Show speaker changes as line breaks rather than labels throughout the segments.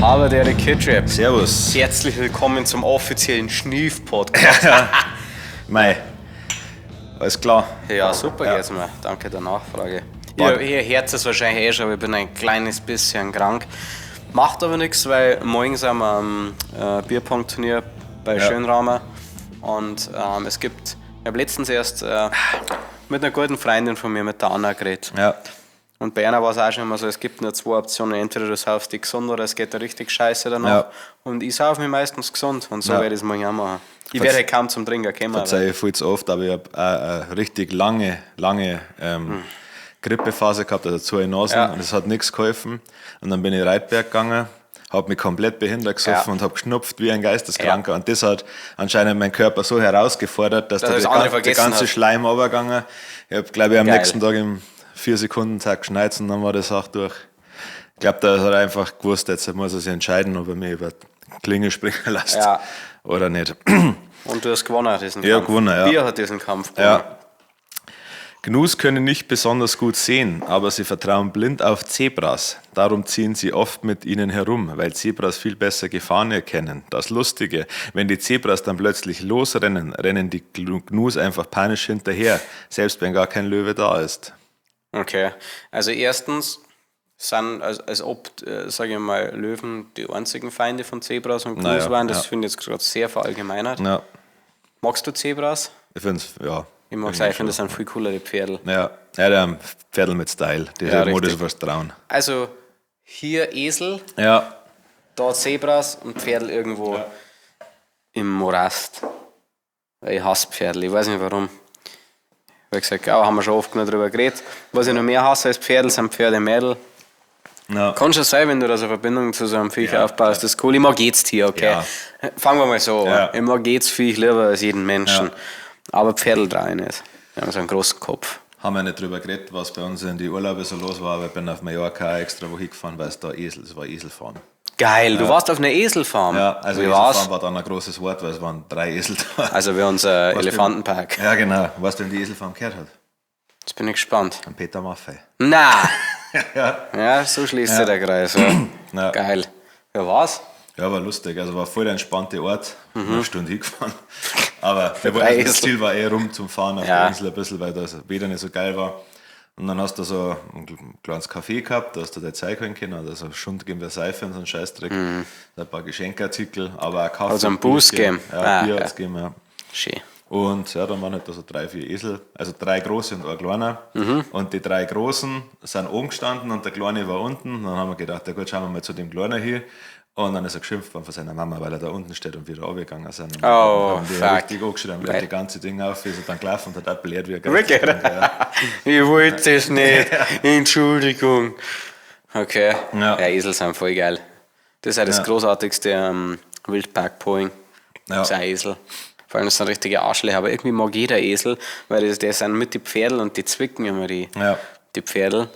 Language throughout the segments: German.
Habe der Kidrap.
Servus.
Herzlich willkommen zum offiziellen Schnief-Podcast.
Mei, alles klar.
Ja, super
Ja.
geht's mir. Danke der Nachfrage. Ihr hört es wahrscheinlich eh schon, aber ich bin ein kleines bisschen krank. Macht aber nichts, weil morgen sind wir am Bierpong-Turnier bei Schönraumer. Und ich habe letztens erst mit einer guten Freundin von mir, mit der Anna, geredet.
Ja.
Und bei einer war es auch schon immer so, es gibt nur zwei Optionen, entweder du saufst dich gesund oder es geht dir richtig scheiße danach.
Ja.
Und ich sauf mich meistens gesund und so
Ja.
werde ich es morgen auch machen. Ich werde halt kaum zum Trinken kommen.
Verzeih ich viel zu oft, aber ich habe eine richtig lange Grippephase gehabt, also zu Nasen,
Ja.
und es hat nichts geholfen. Und dann bin ich Reitberg gegangen, habe mich komplett behindert gesoffen und habe geschnupft wie ein Geisteskranker.
Ja.
Und das hat anscheinend meinen Körper so herausgefordert, dass
das
der
andere
der
vergessen
ganze
hat.
Schleim runtergegangen. Ich habe, glaube ich, am
Geil.
nächsten Tag im 4-Sekunden-Tag geschneit und dann war das auch durch. Ich glaube, da hat er einfach gewusst, jetzt muss er sich entscheiden, ob er mich über die Klinge springen lässt
Ja.
oder nicht.
Und du hast gewonnen diesen
Ja,
Kampf.
gewonnen, ja.
Bier hat diesen Kampf gewonnen.
Ja. Gnus können nicht besonders gut sehen, aber sie vertrauen blind auf Zebras. Darum ziehen sie oft mit ihnen herum, weil Zebras viel besser Gefahren erkennen. Das Lustige, wenn die Zebras dann plötzlich losrennen, rennen die Gnus einfach panisch hinterher, selbst wenn gar kein Löwe da ist.
Okay. Also erstens sind, als ob, sage ich mal, Löwen die einzigen Feinde von Zebras und Gnus
Naja,
waren. Das
ja.
finde ich jetzt gerade sehr verallgemeinert.
Ja,
Magst du Zebras?
ich finde es, ja.
Ich mag sagen, ich finde, das sind viel coolere Pferdel.
Ja, die haben Pferdl mit Style, die
Ja,
modisch
richtig.
was trauen.
Also hier Esel,
Ja,
da Zebras und Pferdel irgendwo im Morast. Ich hasse Pferdel, ich weiß nicht warum. Wie gesagt, auch haben wir schon oft genug darüber geredet. Was ich noch mehr hasse als Pferdel, sind Pferdemädel.
ja.
Kann schon sein, wenn du da so eine Verbindung zu so einem Viech aufbaust. Das ist cool. Ich mag jedes Tier, okay?
Ja.
Fangen wir mal so
Ja.
an. Ich mag jedes Viech lieber als jeden Menschen.
Ja.
Aber Pferdel traue ich nicht. Die haben so einen großen Kopf.
Haben wir nicht drüber geredet, was bei uns in die Urlaube so los war, aber ich bin auf Mallorca extra wohin gefahren, weil es da es war Eselfahren.
Geil, du warst auf einer Eselfarm.
Ja, also
Wie
Eselfahren
war's?
war dann ein großes Wort, weil es waren 3 Esel da.
Also wie unser Elefantenpark.
Ja, genau. Was denn die Eselfarm gehört hat?
Jetzt bin ich gespannt.
An Peter Maffei.
Na,
Ja.
ja, so schließt sich der Kreis. Ja.
Ja.
Geil. Ja, was?
Ja, war lustig. Also war voll der entspannte Ort. Eine Stunde hingefahren. Aber
drei
das
Esel.
Ziel war eher rum zum Fahren auf
Ja.
der Insel ein bisschen, weil das Wetter nicht so geil war. Und dann hast du so ein kleines Café gehabt, da hast du deine Zeit holen können, also eine Stunde geben wir Seife und so einen Scheißdreck. Ein paar Geschenkartikel, aber auch Kaffee.
Also einen Boost
Bier
geben.
Ja, Bier
ja.
hat's gegeben, ja.
Schön.
Und ja, dann waren halt da so 3, 4 Esel, also 3 große und ein kleiner. Und die 3 großen sind oben gestanden und der kleine war unten. Und dann haben wir gedacht, ja gut, schauen wir mal zu dem kleinen hier. Und dann ist er geschimpft worden von seiner Mama, weil er da unten steht und wieder runtergegangen sind. Und dann haben die
fuck.
richtig angeschrieben, haben die ganze Ding auf, ist er dann gelaufen und hat appelliert wie ein
Wirklich?
Ja.
Ich wollte es nicht. Entschuldigung. Okay.
Ja.
Ja, Esel sind voll geil. Das ist ja das
Ja.
Großartigste am Wildpark-Pulling.
Ja.
Das ist ein Esel. Vor allem das sind richtige Arschlöcher. Aber irgendwie mag jeder Esel, weil die sind mit die Pferdel und die zwicken immer die Pferdel.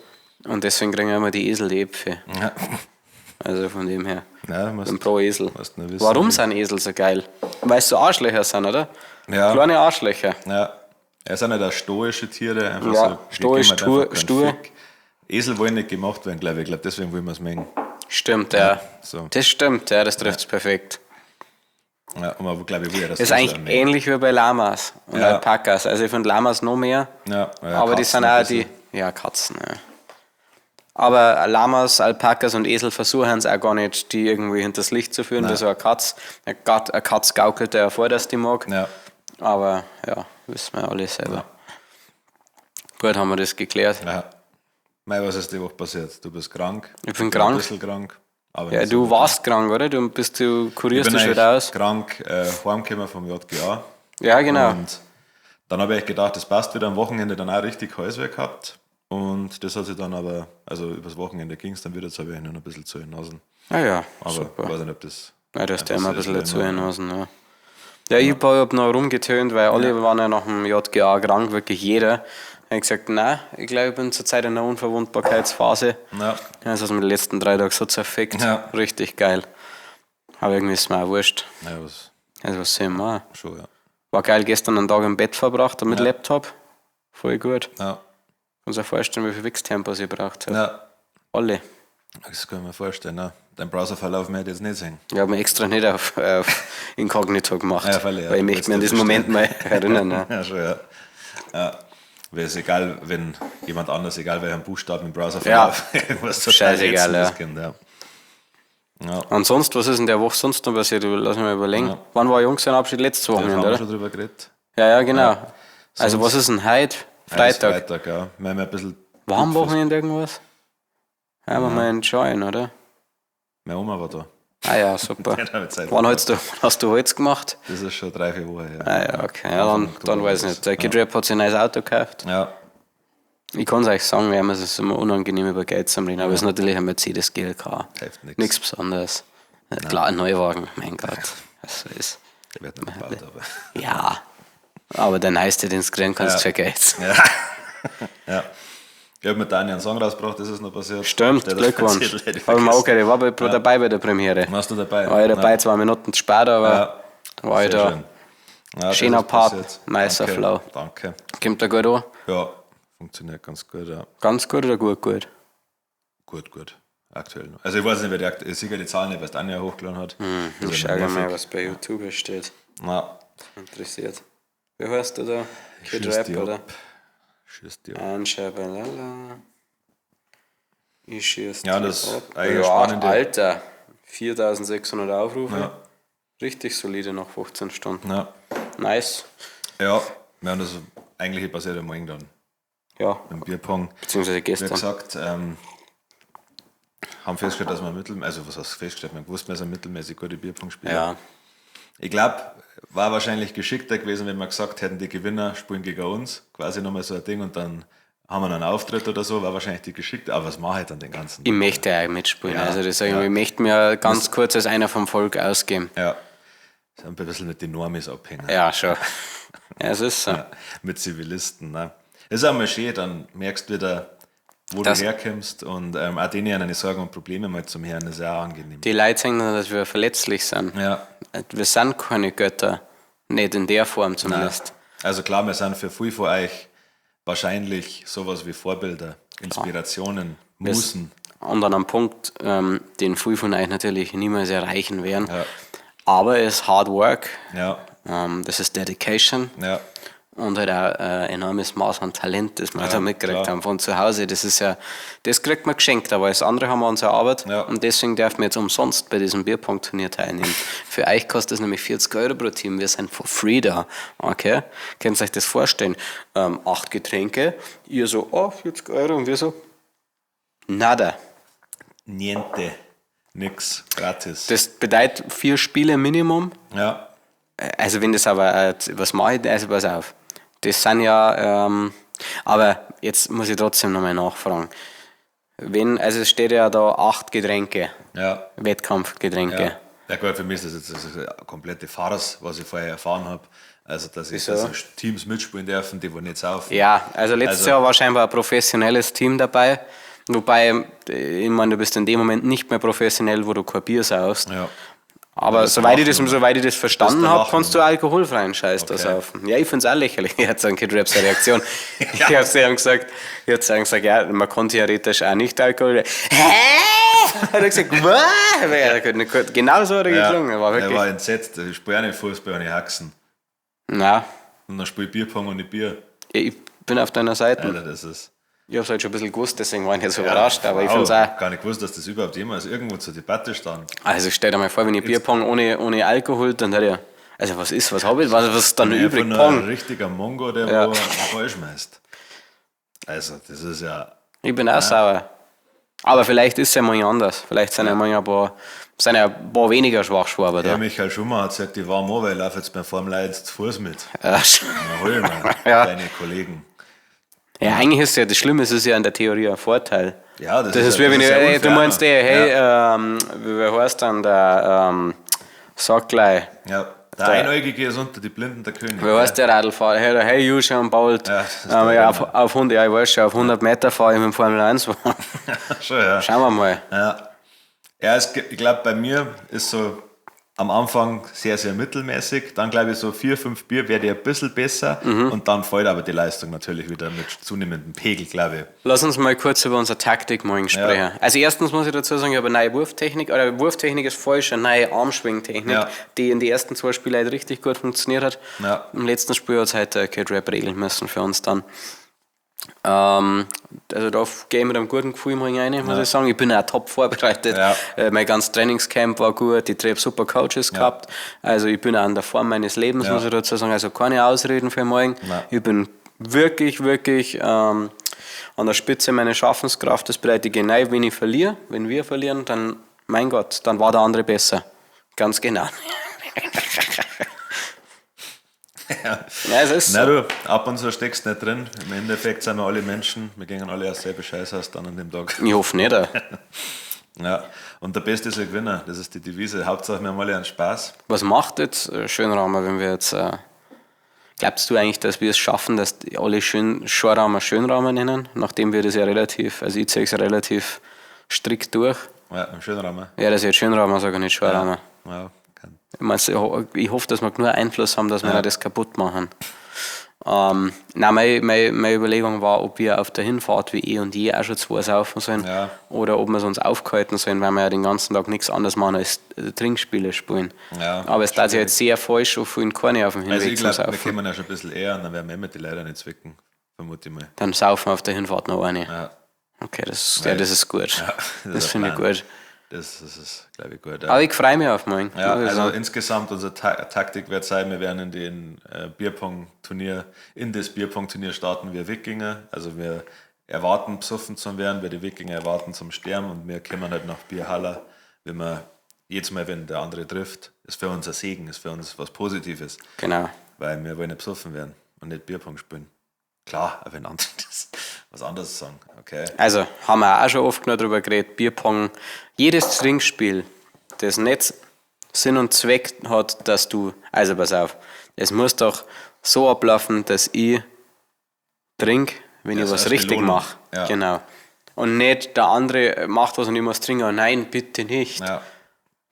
Und deswegen kriegen immer die Esel die Äpfel.
Ja.
Also von dem her.
Ja,
Ein pro Esel.
musst nur wissen.
Warum sind Esel so geil? Weil es so Arschlöcher sind, oder?
Ja.
Kleine Arschlöcher.
Ja. Es sind nicht auch stoische Tiere, einfach
Ja,
so. die
stoisch,
geben halt einfach keinen
stur.
Fick. Esel wollen nicht gemacht werden, glaube ich. Ich glaube, deswegen wollen wir es mengen.
Stimmt, ja.
so.
Das stimmt, ja, das trifft es perfekt.
Ja, und man, glaube ich, will ja das
Das ist eigentlich ähnlich wie bei Lamas und
Ja.
Alpakas. Also ich finde Lamas noch mehr,
Ja,
aber die
Katzen
sind
ein
auch die... Ja, Katzen, ja. Aber Lamas, Alpakas und Esel versuchen es auch gar nicht, die irgendwie hinters Licht zu führen, wie so eine Katz. Eine Katz gaukelt ja vor, dass die mag.
Ja.
Aber ja, wissen wir alle selber. Gut, haben wir das geklärt.
Ja. Mei, was ist die Woche passiert? Du bist krank.
Ich bin
Ein
krank.
bisschen krank. Aber
Ja,
nicht
du
so
warst krank, oder? Du kurierst
ich
dich
bin
wieder
eigentlich
aus.
krank heimgekommen vom JGA.
Ja, genau.
Und dann habe ich gedacht, das passt wieder am Wochenende dann auch richtig Halsweh gehabt. Und das hat sich dann aber, also übers Wochenende ging es dann wieder, jetzt habe ich noch ein bisschen zu den Nasen.
Ah ja,
Aber
super.
ich weiß nicht, ob das.
Ja, du hast ja immer ein bisschen dazu
in
hinaus. Ja. Ja, ich habe noch rumgetönt, weil alle waren ja nach dem JGA krank, wirklich jeder. Ich habe gesagt, nein, ich glaube, ich bin zurzeit in einer Unverwundbarkeitsphase.
Ja.
Das hat mir die letzten 3 Tage so zerfickt.
Ja.
Richtig geil. Aber irgendwie ist mir auch wurscht.
Ja, was
Also was soll ich machen?
schon, ja.
War geil, gestern einen Tag im Bett verbracht mit Laptop. Voll gut.
Ja.
Kannst dir vorstellen, wie viel Wichstempos ich braucht habe.
Ja.
Alle.
Das kann ich mir vorstellen. Ne? Dein Browserverlauf möchte ich jetzt nicht sehen.
Ich habe mir extra nicht auf Inkognito gemacht,
Ja,
weil ich möchte mich an diesen Moment mal erinnern. Ne?
Ja, schon, ja. Weil es egal, wenn jemand anders, egal welchen Buchstaben im Browserverlauf, irgendwas total
scheißegal, ja.
Kind, ja. Ja.
Und sonst, was ist in der Woche sonst noch passiert? Lass mich mal überlegen. Ja. Wann war Junggesellenabschied? Letztes Wochenende,
haben wir
oder?
schon drüber geredet.
Ja, genau.
Ja.
Also was ist denn heute? Freitag.
Freitag, ja. Wir haben ein bisschen
war am Wochenende irgendwas? Ja, wir mal enjoyen, oder?
Meine Oma war da.
Ah ja, super. Wann hast du Holz gemacht?
Das ist schon 3-4 Wochen her.
Ah ja, okay. Ja, dann weiß ich nicht. Der Kid Rap hat sich ein neues Auto gekauft.
Ja.
Ich kann es euch sagen, wir haben es immer unangenehm über Geld zu reden, aber es ist natürlich ein Mercedes GLK. Nichts Besonderes. Klar, ein Neuwagen, mein Gott. Was so ist.
Der wird noch gebaut, aber.
Ja, aber der neueste, den du kriegen kannst, für Geld.
Ja. Ja. Ich habe mit Daniel einen Song rausgebracht, ist es noch passiert.
Stimmt, Glückwunsch. Habe ich mir auch gehört, ich war dabei bei der Premiere.
Warst du dabei?
War ich dabei, 2 Minuten zu spät, aber war ich da.
Schön. Ja,
schöner Part, nicer Flow.
Danke.
Kommt da gut an?
Ja, funktioniert ganz gut, ja.
Ganz gut oder gut?
Gut. Aktuell noch. Also ich weiß nicht, wer ich sehe die Zahlen nicht, was Daniel hochgeladen hat.
Ich schaue mal, was bei YouTube steht.
Na.
Interessiert. Wie heißt du da? Kid Rap, oder?
Schieß dir ab.
Anschabalala. Ich schieß
ja, das
ab.
ist eigentlich spannend.
Alter, 4600 Aufrufe.
Ja.
Richtig solide nach 15 Stunden.
Ja.
Nice.
Ja, wir haben das eigentlich passiert am Morgen dann.
Ja.
Im Bierpong.
Beziehungsweise gestern.
Wie gesagt, haben festgestellt, dass wir was heißt festgestellt, wir wussten, wir sind mittelmäßig gute Bierpong-Spieler.
Ja.
Ich glaube, war wahrscheinlich geschickter gewesen, wenn wir gesagt hätten, die Gewinner spielen gegen uns, quasi nochmal so ein Ding und dann haben wir einen Auftritt oder so, war wahrscheinlich die geschickter, aber was mache ich dann den ganzen Tag?
Ich möchte ja mitspielen,
Ja,
also das ich möchte mir ganz kurz als einer vom Volk ausgeben.
Ja, das haben wir ein bisschen mit den Normis abhängen.
Ja, schon. Ja, es ist so.
Ja, mit Zivilisten. Ne? Das ist auch mal schön, dann merkst du wieder, wo du herkommst und auch denen eine Sorgen und Probleme mal zum Hören, das ist auch angenehm.
Die Leute sagen dann, dass wir verletzlich sind.
Ja.
Wir sind keine Götter, nicht in der Form zumindest.
Nein. Also klar, wir sind für viele von euch wahrscheinlich sowas wie Vorbilder, Inspirationen, Musen.
Und an einem Punkt, den viele von euch natürlich niemals erreichen werden.
Ja.
Aber es ist Hard Work,
Ja.
Das ist Dedication.
Ja.
Und halt auch ein enormes Maß an Talent, das wir da mitgekriegt haben von zu Hause. Das ist ja, das kriegt man geschenkt, aber das andere haben wir uns erarbeitet.
Ja.
Und deswegen dürfen wir jetzt umsonst bei diesem Bierpong-Turnier teilnehmen. Für euch kostet es nämlich 40 Euro pro Team. Wir sind for free da. Okay? Könnt ihr euch das vorstellen? 8 Getränke, ihr so, 40 Euro und wir so, nada.
Niente. Nix. Gratis.
Das bedeutet 4 Spiele Minimum.
Ja.
Also wenn das aber, was mache ich, also pass auf. Das sind ja, aber jetzt muss ich trotzdem nochmal nachfragen. Also es steht ja da 8 Getränke,
Ja.
Wettkampfgetränke.
Ja gut, für mich ist das jetzt eine komplette Farce, was ich vorher erfahren habe. Also, dass
Wieso?
Teams mitspielen dürfen, die nicht saufen.
Ja, also letztes Jahr war scheinbar ein professionelles Team dabei. Wobei, ich meine, du bist in dem Moment nicht mehr professionell, wo du kein Bier saust.
Ja.
Aber soweit ich das verstanden habe, kannst du alkoholfreien Scheiß da
Okay.
saufen. Ja, ich finde es auch lächerlich. Jetzt an Kid Raps Reaktion. Ich habe zu ihm gesagt, ja, man kann theoretisch auch nicht Alkohol. Hä? Hat er gesagt, was? Genau so hat er geklungen. War
Er
wirklich.
war entsetzt. Ich spiele auch nicht Fußball und nicht Haxen.
Na,
Und dann spiele ich Bierpong und nicht Bier.
ich bin auf deiner Seite.
Alter, das ist.
Ich habe es halt schon ein bisschen gewusst, deswegen war ich nicht so überrascht. Aber ich finde es auch.
Gar nicht gewusst, dass das überhaupt jemals irgendwo zur Debatte stand.
Also stell dir mal vor, wenn ich Bierpong ohne Alkohol, dann hätte ich. Also was habe ich? Was ist dann übrig?
Einfach nur ein richtiger Mongo, der wo einen Ball schmeißt. Also, das ist ja.
Ich bin auch sauer. Aber vielleicht ist es ja mal anders. Vielleicht sind ja mal ein paar weniger Schwachschwaber
Der
da.
Michael Schumacher hat gesagt, ich war am weil ich laufe jetzt beim Formel 1 zu Fuß mit.
Ja,
Na, hol mal,
Ja.
deine Kollegen.
ja, eigentlich ist ja das Schlimme, es ist ja in der Theorie ein Vorteil.
Ja,
Das ist wie wenn
ja
du
unfair,
meinst,
ne?
wie heißt dann der, sag gleich,
Ja, der Einäugige ist unter die Blinden der König.
wie heißt der Radlfahrer? Hey Juscha und Bolt.
Ja, das ist der
auf 100, ja, ich weiß schon, auf 100 Meter fahre ich mit dem Formel 1 fahren.
Schon, ja.
Schauen wir mal.
Ja, ich glaube, bei mir ist so am Anfang sehr, sehr mittelmäßig. Dann glaube ich so 4, 5 Bier werde ich ein bisschen besser und dann fällt aber die Leistung natürlich wieder mit zunehmendem Pegel, glaube ich.
Lass uns mal kurz über unsere Taktik morgen sprechen. Ja. Also erstens muss ich dazu sagen, ich habe eine neue Wurftechnik, oder Wurftechnik ist falsch, eine neue Armschwingtechnik, die in den ersten 2 Spielen halt richtig gut funktioniert hat. Ja. Im letzten Spiel hat es halt K-Rap regeln müssen für uns dann. Also da gehe ich mit einem guten Gefühl mal rein, muss ich sagen. Ich bin auch top vorbereitet. Ja. Mein ganzes Trainingscamp war gut, ich habe super Coaches gehabt. Also ich bin auch in der Form meines Lebens, muss ich dazu sagen. Also keine Ausreden für morgen. Ich bin wirklich, wirklich an der Spitze meiner Schaffenskraft. Das bedeutet genau, wenn ich verliere, wenn wir verlieren, dann, mein Gott, dann war der andere besser. Ganz genau.
Ja, es ist so. Du, ab und zu steckst du nicht drin. Im Endeffekt sind wir alle Menschen. Wir gehen alle aus selber Scheiß aus dann an dem Tag.
Ich hoffe nicht.
Ja, und der Beste ist ein Gewinner. Das ist die Devise. Hauptsache, wir haben alle einen Spaß.
Was macht jetzt Schönraumer, wenn wir jetzt... glaubst du eigentlich, dass wir es schaffen, dass alle Schönraumer Schönraumer nennen? Nachdem wir das ja relativ... Also ich ziehe es relativ strikt durch.
Ja, im Schönraumer.
Ja, das ist jetzt Schönraumer, sage ich nicht Schönraumer.
Ja.
Ich hoffe, dass wir nur Einfluss haben, dass wir das kaputt machen. Meine Überlegung war, ob wir auf der Hinfahrt wie und je auch schon 2 saufen sollen oder ob wir uns aufgehalten sollen, weil wir ja den ganzen Tag nichts anderes machen als Trinkspiele spielen. Ja, aber es darf sich jetzt sehr falsch auf keine auf dem Hinweg
zum Saufen. Wir kommen ja schon ein bisschen eher und dann werden wir mit die Leute nicht zwicken, vermute ich mal.
Dann saufen wir auf der Hinfahrt noch eine. Ja. Okay, das ist gut. Ja, das finde ich gut.
Das ist, glaube ich, gut.
Ja. Aber ich freue mich auf morgen.
Ja, also insgesamt unsere Taktik wird sein, wir werden in das Bierpong-Turnier starten wir Wikinger. Also wir erwarten besoffen zu werden, wir die Wikinger erwarten zum Sterben und wir kommen halt nach Bierhaller, wenn wir jedes Mal, wenn der andere trifft, ist für uns ein Segen, ist für uns was Positives.
Genau.
Weil wir wollen nicht besoffen werden und nicht Bierpong spielen. Klar, wenn andere das was anderes sagen. Okay.
Also haben wir auch schon oft genug darüber geredet, Bierpong, jedes Trinkspiel, das nicht Sinn und Zweck hat, dass du, also pass auf, es muss doch so ablaufen, dass ich trinke, wenn ich was richtig mache. Ja. Genau. Und nicht der andere macht was und ich muss trinken, nein, bitte nicht. Ja.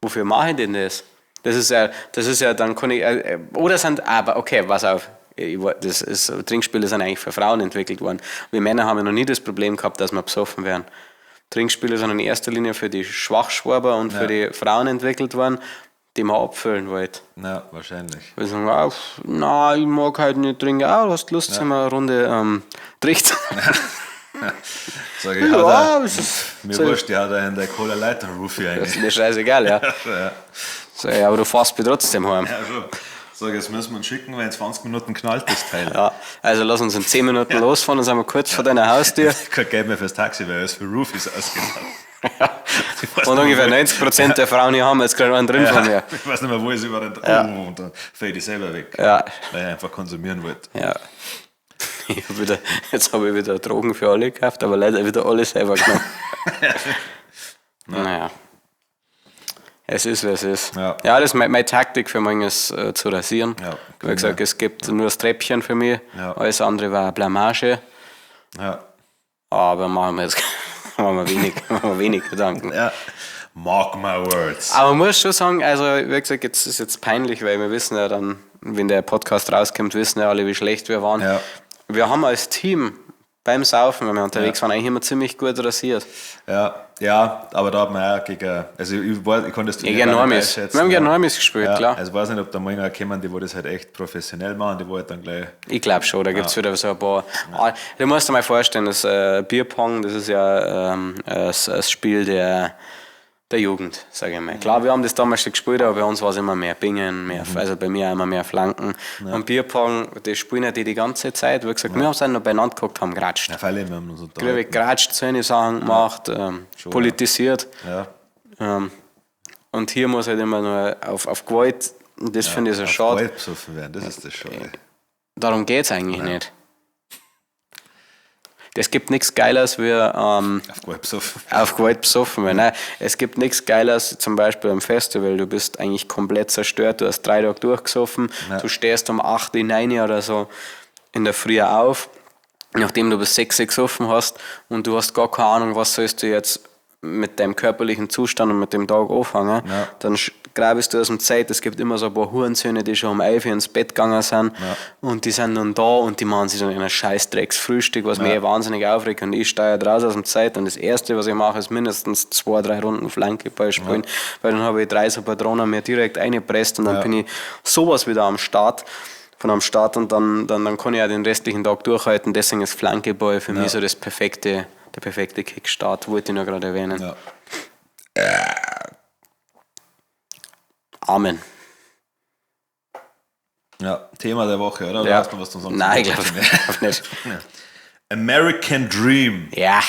Wofür mache ich denn das? Das ist ja, dann kann ich, oder sind, aber okay, pass auf. Trinkspiele sind eigentlich für Frauen entwickelt worden. Wir Männer haben ja noch nie das Problem gehabt, dass wir besoffen werden. Trinkspiele sind in erster Linie für die Schwachschwaber und für die Frauen entwickelt worden, die man abfüllen wollte.
Ja, wahrscheinlich.
Wir sagen, ich mag halt nicht trinken. Du hast Lust, sind wir eine Runde trinkt.
Sag ich, mir wurscht, die hat in der Cola Lighter Rufi rein.
Das ist mir scheißegal, ja. Sag ich, aber du fährst mich trotzdem heim.
Ja, schon. Sag, jetzt müssen wir uns schicken, weil in 20 Minuten knallt das Teil.
Ja, also lass uns in 10 Minuten losfahren, dann sind wir kurz vor deiner Haustür.
Kein Geld mehr fürs Taxi, weil es für Roofies ausgegangen.
Und ungefähr 90% der Frauen hier haben jetzt gerade einen drin von mir.
Ich weiß nicht mehr, wo ich sie überall und dann fällt ich selber weg. Ja. Weil ich einfach konsumieren wollte.
Ja. Jetzt habe ich wieder Drogen für alle gekauft, aber leider wieder alle selber genommen. Naja. Es ist, wie es ist. Ja, das ist meine Taktik für morgen ist zu rasieren. Ja, wie gesagt, es gibt nur das Treppchen für mich, alles andere war eine Blamage. Ja. Aber machen wir wenig Gedanken.
Ja. Mark my words.
Aber man muss schon sagen, also wie gesagt, jetzt ist jetzt peinlich, weil wir wissen ja dann, wenn der Podcast rauskommt, wissen ja alle, wie schlecht wir waren. Ja. Wir haben als Team beim Saufen, wenn wir unterwegs waren, eigentlich immer ziemlich gut rasiert.
Ja, aber da hat man auch gegen, also ich konnte das
Turnier gar nicht einschätzen. Wir haben gegen Normis gespielt, klar.
Also ich weiß nicht, ob da manche kommen, die das halt echt professionell machen, die halt dann gleich...
Ich glaube schon, da gibt es wieder so ein paar... Du musst dir mal vorstellen, das Bierpong, das ist ja das Spiel der Jugend, sage ich mal. Klar, wir haben das damals schon gespielt, aber bei uns war es immer mehr Bingen, also bei mir immer mehr Flanken. Ja. Und Bierpong, das spielen ja die ganze Zeit. Wie gesagt, wir haben es noch beieinander geguckt, haben geratscht.
Ja, wir haben uns
geratscht, so Sachen gemacht, politisiert. Ja. Und hier muss halt immer nur auf Gewalt, das finde ich so schade. Auf
Gewalt besoffen werden, das ist das Schade.
Darum geht es eigentlich nicht. Es gibt nichts Geiles wie auf Gewalt besoffen werden. Nein, es gibt nichts Geiles, zum Beispiel am Festival, du bist eigentlich komplett zerstört, du hast 3 Tage durchgesoffen, du stehst um 8 Uhr, 9 Uhr oder so in der Früh auf, nachdem du bis 6 Uhr gesoffen hast und du hast gar keine Ahnung, was sollst du jetzt mit deinem körperlichen Zustand und mit dem Tag anfangen, dann grabst du aus dem Zeit, es gibt immer so ein paar Hurensöhne, die schon um 11 Uhr ins Bett gegangen sind und die sind dann da und die machen sich dann in ein scheiß Drecksfrühstück, was mich wahnsinnig aufregt und ich stehe raus aus dem Zeit und das Erste, was ich mache, ist mindestens 2-3 Runden Flankeball spielen, weil dann habe ich 3 so Patronen mir direkt eingepresst und dann bin ich sowas wieder am Start und dann kann ich auch den restlichen Tag durchhalten, deswegen ist Flankeball für mich so der perfekte Kickstart, wollte ich noch gerade erwähnen.
Ja.
Amen.
Ja, Thema der Woche, oder?
Ja.
Hast du was zu sagen?
Nein, ich glaube nicht.
American Dream.
Ja.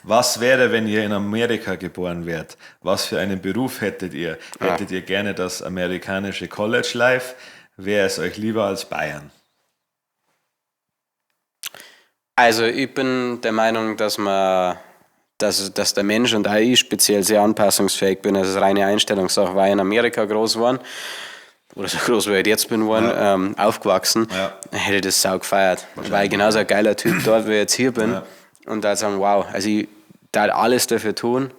Was wäre, wenn ihr in Amerika geboren wärt? Was für einen Beruf hättet ihr? Hättet ihr gerne das amerikanische College Life? Wäre es euch lieber als Bayern?
Also ich bin der Meinung, dass der Mensch und auch ich speziell sehr anpassungsfähig bin. Also es ist reine Einstellungssache. War ich in Amerika groß geworden, oder so groß wie ich jetzt bin geworden, aufgewachsen, hätte ich das sau gefeiert. Weil ich genauso ein geiler Typ dort, wie ich jetzt hier bin. Und da sagen, wow, also ich darf alles dafür tun,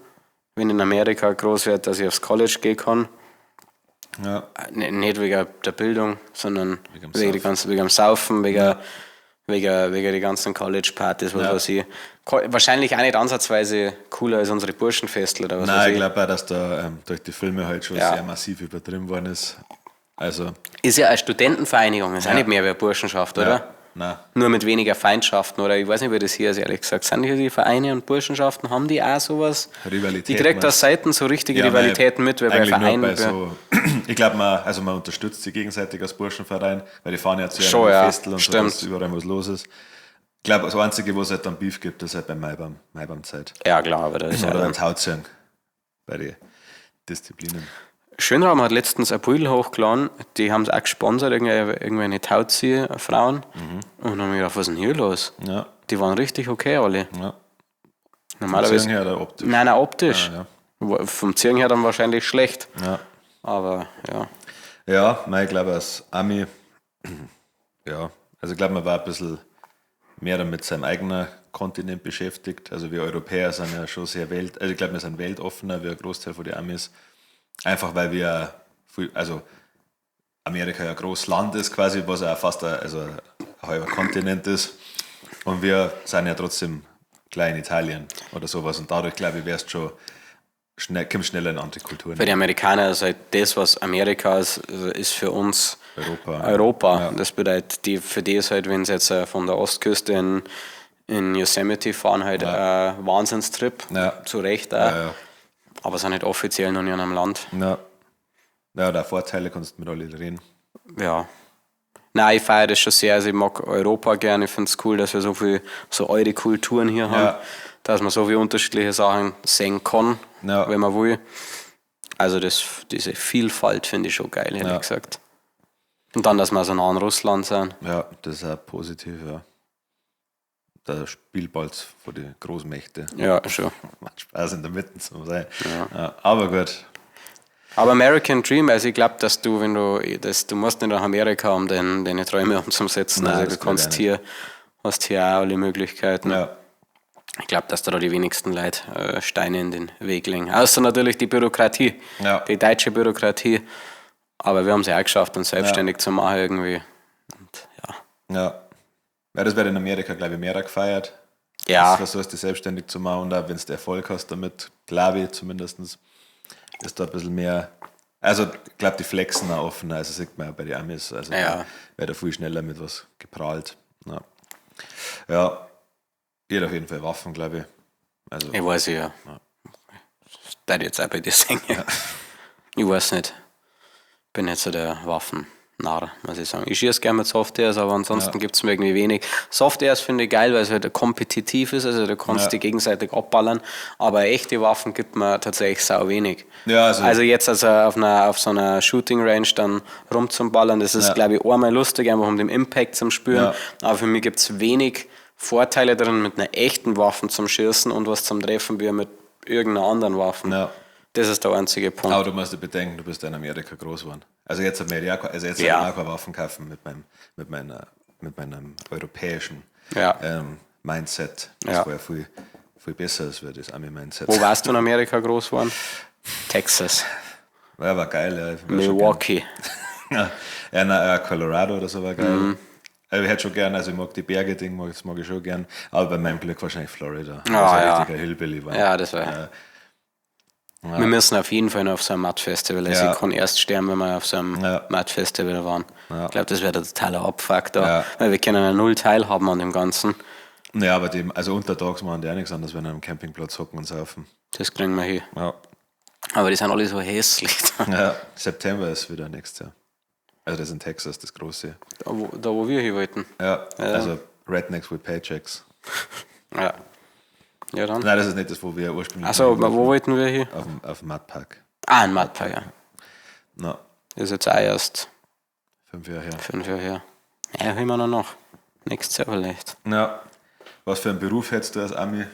wenn ich in Amerika groß werde, dass ich aufs College gehen kann.
Ja.
Nicht wegen der Bildung, sondern wegen dem Saufen, wegen die ganzen College-Partys, was weiß ich. Wahrscheinlich auch nicht ansatzweise cooler als unsere Burschenfestel oder was weiß ich.
Nein, ich glaube auch, dass da durch die Filme halt schon sehr massiv übertrieben worden ist. Also,
ist ja eine Studentenvereinigung, ist auch nicht mehr wie eine Burschenschaft, oder?
Nein.
Nur mit weniger Feindschaften, oder ich weiß nicht, wie das hier ist, ehrlich gesagt. Sind die Vereine und Burschenschaften, haben die auch sowas?
Rivalität.
Ich kriege da Seiten so richtige Rivalitäten mit, weil bei Vereinen.
Ich glaube, man unterstützt sich gegenseitig als Burschenverein, weil die fahren ja zu einem Festel und so, überall was los ist. Ich glaube, das Einzige, wo es halt dann Beef gibt, ist halt beim Maibaum-Zeit.
Ja, klar, aber das ist
oder beim Tauziehen, bei den Disziplinen.
Schönraum hat letztens ein Bild hochgeladen, die haben es auch gesponsert, irgendwelche Tauzieh-Frauen. Und dann haben wir gedacht, was ist denn hier los?
Ja.
Die waren richtig okay, alle.
Ja.
Normalerweise.
Vom Ziehen her oder optisch?
Nein, optisch.
Ja.
Vom Ziehen her dann wahrscheinlich schlecht.
Ja.
Aber ja.
Ja, ich glaube, als Ami, also ich glaube, man war ein bisschen mehr mit seinem eigenen Kontinent beschäftigt. Also wir Europäer sind ja schon sehr also ich glaube, wir sind weltoffener wie ein Großteil von den Amis. Einfach weil wir, also Amerika ja ein großes Land ist quasi, was auch fast ein halber Kontinent ist. Und wir sind ja trotzdem klein in Italien oder sowas. Und dadurch, glaube ich, wärst schon kommst schneller in andere Kulturen.
Für die Amerikaner ist halt das, was Amerika ist für uns Europa. Ja. Das bedeutet, für die ist halt, wenn sie jetzt von der Ostküste in Yosemite fahren, halt ein Wahnsinnstrip. Ja. Zu Recht auch. Ja. Aber sind nicht offiziell noch nicht in einem Land.
Ja, da Vorteile kannst du mit alle reden.
Ja. Nein, ich feiere das schon sehr. Also ich mag Europa gerne. Ich finde es cool, dass wir so viele so eure Kulturen hier haben. Dass man so viele unterschiedliche Sachen sehen kann, wenn man will. Also diese Vielfalt finde ich schon geil, ehrlich gesagt. Und dann, dass wir so nah an Russland sind.
Ja, das ist auch positiv, ja. Der Spielball von den Großmächten.
Ja, schon.
Macht Spaß in der Mitte zu sein. Ja, aber gut.
Aber American Dream, also ich glaube, dass du musst nicht nach Amerika, um deine Träume umzusetzen. Nein, also du hast hier auch alle Möglichkeiten. Ja. Ich glaube, dass da die wenigsten Leute Steine in den Weg legen. Außer natürlich die Bürokratie, die deutsche Bürokratie. Aber wir haben es ja auch geschafft, uns selbstständig zu machen irgendwie. Und,
ja, das wird in Amerika, glaube ich, mehr gefeiert.
Ja.
Du versuchst, dich selbstständig zu machen und auch wenn du Erfolg hast damit, glaube ich zumindest, ist da ein bisschen mehr. Also, ich glaube, die flexen auch offener, also sieht man ja bei den Amis. Also, wird da viel schneller mit was geprahlt. Ja. Jeder auf jeden Fall Waffen, glaube ich. Also,
ich weiß ja. Das darf jetzt auch bei dir sagen. Ja. Ich weiß nicht. Ich bin nicht so der Waffennarr, muss ich sagen. Ich schieße gerne mit Softairs, aber ansonsten gibt es mir irgendwie wenig. Softairs finde ich geil, weil es halt kompetitiv ist, also du kannst die gegenseitig abballern, aber echte Waffen gibt mir tatsächlich sau wenig. Ja, also jetzt auf so einer Shooting Range dann rumzuballern, das ist glaube ich einmal lustig, einfach um den Impact zu spüren, aber für mich gibt es wenig Vorteile darin, mit einer echten Waffe zum Schießen und was zum Treffen wie mit irgendeiner anderen Waffe. Ja. Das ist der einzige Punkt.
Aber du musst dir bedenken, du bist in Amerika groß geworden. Also jetzt habe ich auch keine Waffen kaufen mit meinem europäischen Mindset. Das war ja viel besser als das Ami-Mindset.
Wo warst du in Amerika groß geworden? Texas.
Ja, war geil, ja. Ich
Milwaukee.
Ja, Colorado oder so war geil. Also ich hätte schon gern, also ich mag die Berge-Ding, das mag ich schon gern, aber bei meinem Glück wahrscheinlich Florida.
Ja.
Ein richtiger Hillbilly war.
Ja, das war. Wir müssen auf jeden Fall noch auf so einem Mud-Festival. Also ich kann erst sterben, wenn wir auf so einem Mud-Festival waren. Ja. Ich glaube, das wäre der totale Abfuck da, weil wir können ja null teilhaben an dem Ganzen.
Ja, aber also untertags machen die auch nichts anderes, wenn wir am Campingplatz hocken und saufen.
Das kriegen wir hin.
Ja.
Aber die sind alle so hässlich.
Ja, September ist wieder nächstes Jahr. Also das ist in Texas, das große.
Da wo wir hin wollten.
Ja, also Rednecks with Paychecks.
Ja. Ja, dann.
Nein, das ist nicht das, wo wir ursprünglich...
Achso, wo wollten wir hin?
Auf dem Mudpark.
Ein Mudpark, ja.
No.
Das ist jetzt auch erst
5 Jahre her.
5 Jahre her. Ja, hören wir noch. Nächstes Jahr vielleicht.
Ja. Was für einen Beruf hättest du als Ami?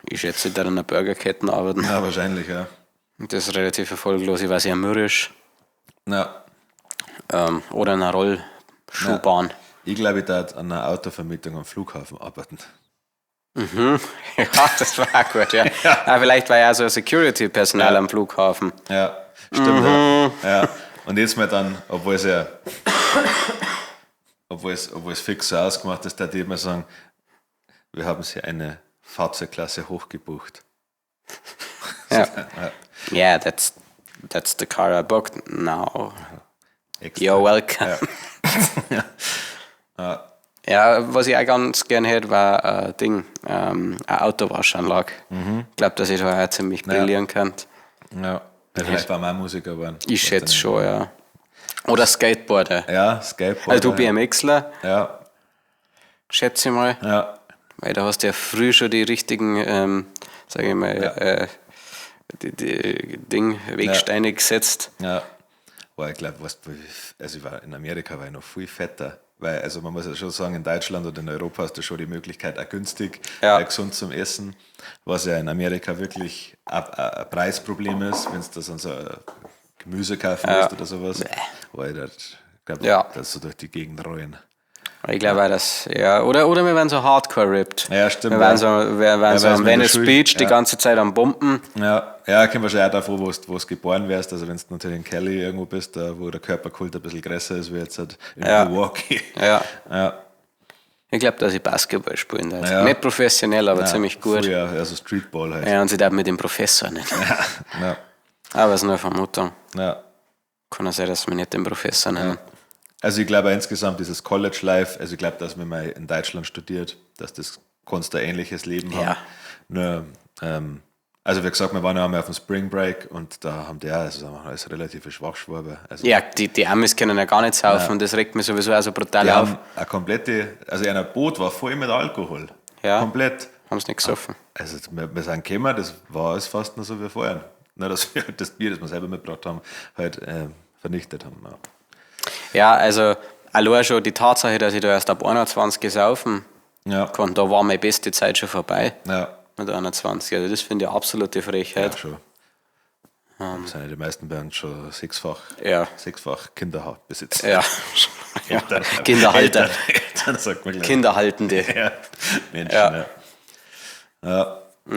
Ich schätze, da in einer Burgerketten arbeiten.
Ja, wahrscheinlich, ja.
Das ist relativ erfolglos. Ich weiß ja, mürrisch.
Ja.
Oder in einer Rollschuhbahn.
Ja. Ich glaube, ich darf an einer Autovermietung am Flughafen arbeiten.
Mhm. Ja, das war auch gut, ja. Aber vielleicht war ja so Security-Personal am Flughafen.
Ja, stimmt. Ja. Und jetzt mal dann, obwohl es fix so ausgemacht ist, da die immer sagen, wir haben sie eine Fahrzeugklasse hochgebucht.
Ja. Yeah, that's the car I booked now. Extra. You're welcome. Ja, was ich auch ganz gerne hätte, war eine Autowaschanlage. Ich glaube, dass ich da auch ziemlich brillieren könnte.
Ja, vielleicht war mein Musiker geworden.
Ich schätze schon, ja. Oder Skateboarder.
Ja, Skateboarder.
Also du BMXler.
Ja.
Schätze ich mal.
Ja.
Weil da hast du ja früh schon die richtigen, sage ich mal, die Wegsteine gesetzt.
Ja. Aber ich glaube, also in Amerika war ich noch viel fetter. Weil, also man muss ja schon sagen, in Deutschland oder in Europa hast du schon die Möglichkeit, auch günstig, gesund zum Essen, was ja in Amerika wirklich ein Preisproblem ist, wenn du dann so Gemüse kaufen musst oder sowas. Weil ich glaube, dass so durch die Gegend rollen.
Ich glaube auch, dass, oder wir werden so hardcore-ripped.
Ja, stimmt.
Wir werden so am Venice Beach die ganze Zeit am Pumpen.
Ja, kommt wahrscheinlich auch davon, wo du geboren wärst. Also wenn du natürlich in Cali irgendwo bist, wo der Körperkult ein bisschen größer ist, wie jetzt halt in Milwaukee. Ja.
Ich glaube, dass ich Basketball spielen darf. Ja. Nicht professionell, aber ziemlich gut.
Ja, also Streetball halt.
Ja, und sie darf mit dem Professor nicht.
Ja.
Aber es ist nur eine Vermutung.
Ja.
Kann auch sein, dass wir nicht den Professor nennen.
Also ich glaube insgesamt dieses College Life, also ich glaube, dass wenn man in Deutschland studiert, dass das kannst du ein ähnliches Leben haben. Nur, also wie gesagt, wir waren ja einmal auf dem Spring Break und da haben die auch, also alles relativ Schwachschwabe. Also
ja, die Amis können ja gar nicht saufen und das regt mich sowieso auch so brutal auf.
Haben eine komplette, also ein Boot war voll mit Alkohol.
Ja.
Komplett.
Haben sie nicht gesoffen.
Also wir sind gekommen, das war alles fast nur so wie vorher. Nur dass wir das Bier, das wir selber mitgebracht haben, halt vernichtet haben.
Ja, also allein schon die Tatsache, dass ich da erst ab 21 gesaufen kann, da war meine beste Zeit schon vorbei.
Ja.
Mit 21. Also das finde ich eine absolute Frechheit.
Ja, schon. Das sind ja die meisten bei uns schon sechsfach Kinderbesitz.
Ja. Kinderhalter.
Kinderhaltende. Ja. Menschen,